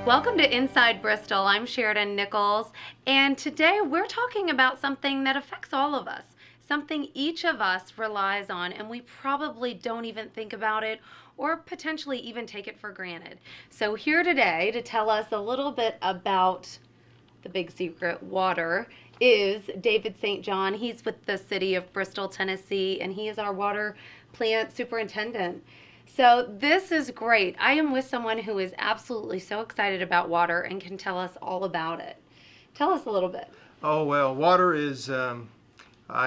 Welcome to Inside Bristol. I'm Sheridan Nichols, and today we're talking about something that affects all of us, something each of us relies on, and we probably don't even think about it or potentially even take it for granted. So here today to tell us a little bit about the big secret, water, is David St. John. He's with the city of Bristol, Tennessee, and he is our water plant superintendent. So this is great. I am with someone who is absolutely so excited about water and can tell us all about it. Tell us a little bit. Oh, well, water is, I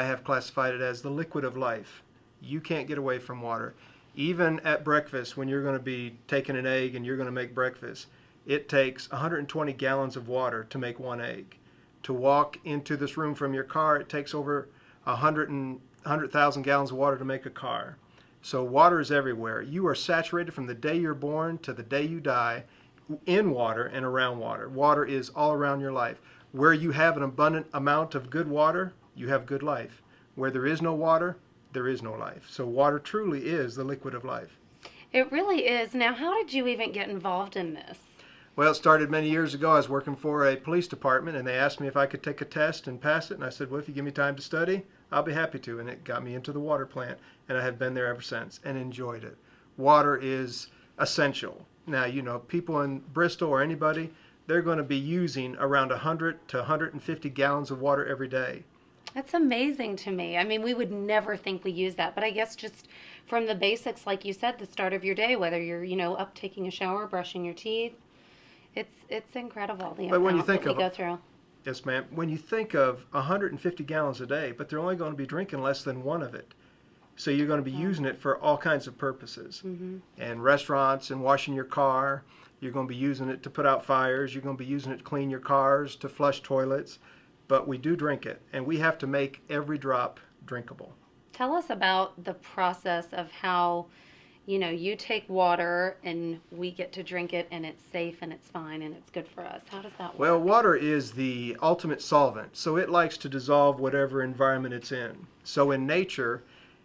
have classified it as the liquid of life. You can't get away from water. Even at breakfast, when you're going to be taking an egg and you're going to make breakfast, it takes 120 gallons of water to make one egg. To walk into this room from your car, it takes over 100,000 gallons of water to make a car. So water is everywhere. You are saturated from the day you're born to the day you die in water and around water. Water is all around your life. Where you have an abundant amount of good water, you have good life. Where there is no water, there is no life. So water truly is the liquid of life. It really is. Now, how did you even get involved in this? Well, it started many years ago. I was working for a police department, and they asked me if I could take a test and pass it. And I said, well, if you give me time to study, I'll be happy to. And it got me into the water plant, and I have been there ever since and enjoyed it. Water is essential. Now, you know, people in Bristol or anybody, they're going to be using around 100 to 150 gallons of water every day. That's amazing to me. I mean, we would never think we use that, but I guess just from the basics, like you said, the start of your day, whether you're, up taking a shower, brushing your teeth, it's incredible the But when you amount think that we of go through. Yes, ma'am. When you think of 150 gallons a day, but they're only going to be drinking less than one of it. So you're going to be using it for all kinds of purposes. And restaurants and washing your car. You're going to be using it to put out fires. You're going to be using it to clean your cars, to flush toilets. But we do drink it, and we have to make every drop drinkable. Tell us about the process of how, you take water and we get to drink it and it's safe and it's fine and it's good for us. How does that work? Well, water is the ultimate solvent, so it likes to dissolve whatever environment it's in. So in nature,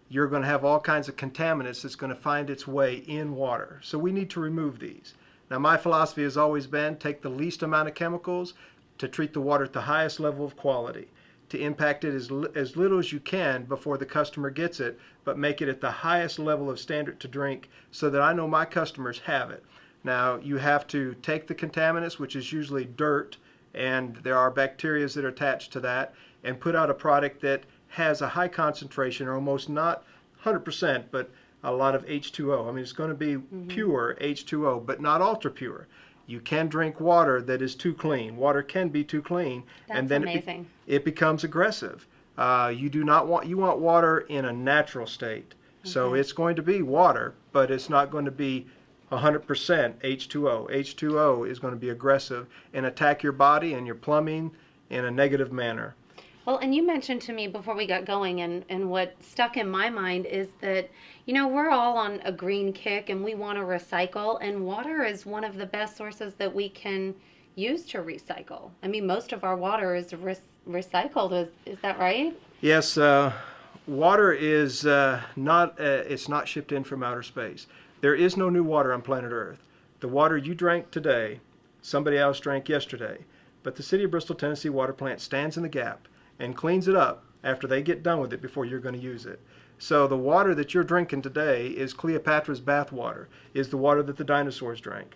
you're going to have all kinds of contaminants that's going to find its way in water. So we need to remove these. Now, my philosophy has always been take the least amount of chemicals to treat the water at the highest level of quality, to impact it as little as you can before the customer gets it, but make it at the highest level of standard to drink so that I know my customers have it. Now, you have to take the contaminants, which is usually dirt, and there are bacteria that are attached to that, and put out a product that has a high concentration, or almost not 100%, but a lot of H2O. I mean, it's going to be pure H2O, but not ultra pure. You can drink water that is too clean. Water can be too clean, and then amazing. It becomes aggressive. You want water in a natural state. So it's going to be water, but it's not going to be 100% H2O. H2O is going to be aggressive and attack your body and your plumbing in a negative manner. Well, and you mentioned to me before we got going, and what stuck in my mind is that, we're all on a green kick and we want to recycle, and water is one of the best sources that we can use to recycle. I mean, most of our water is recycled. Is that right? Yes, water is it's not shipped in from outer space. There is no new water on planet Earth. The water you drank today, somebody else drank yesterday. But the City of Bristol, Tennessee water plant stands in the gap and cleans it up after they get done with it before you're going to use it. So the water that you're drinking today is Cleopatra's bath water, is the water that the dinosaurs drank.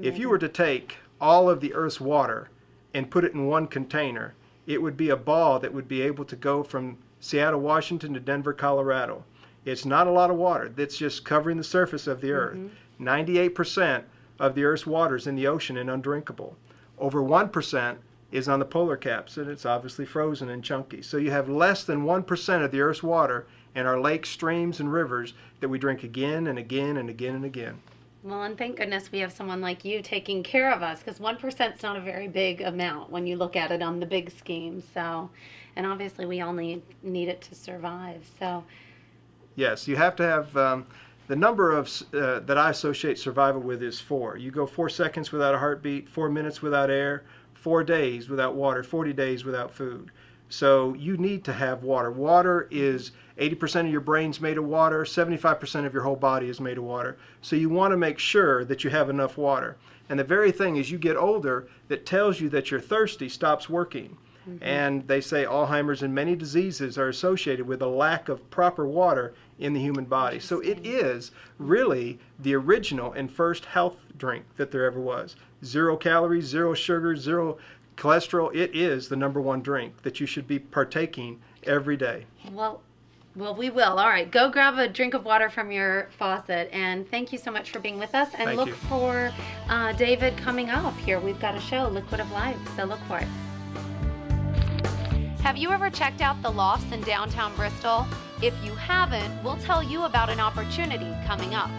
If you were to take all of the Earth's water and put it in one container, it would be a ball that would be able to go from Seattle, Washington to Denver, Colorado. It's not a lot of water. That's just covering the surface of the Earth. 98% of the Earth's water is in the ocean and undrinkable. Over 1% is on the polar caps, and it's obviously frozen and chunky. So you have less than 1% of the Earth's water in our lakes, streams, and rivers that we drink again and again and again and again. Well, and thank goodness we have someone like you taking care of us, because 1% is not a very big amount when you look at it on the big scheme. So, and obviously we all need it to survive. So, yes, you have to have the number of that I associate survival with is 4. You go 4 seconds without a heartbeat, 4 minutes without air, 4 days without water, 40 days without food. So you need to have water. Water is 80% of your brain's made of water, 75% of your whole body is made of water. So you want to make sure that you have enough water. And the very thing as you get older that tells you that you're thirsty stops working. And they say Alzheimer's and many diseases are associated with a lack of proper water in the human body. So it is really the original and first health drink that there ever was. 0 calories, 0 sugar, 0 cholesterol. It is the #1 drink that you should be partaking every day. Well, we will. All right, go grab a drink of water from your faucet, and thank you so much for being with us. And Thank look you. for David coming up here. We've got a show, Liquid of Life, so look for it. Have you ever checked out the lofts in downtown Bristol? If you haven't, we'll tell you about an opportunity coming up.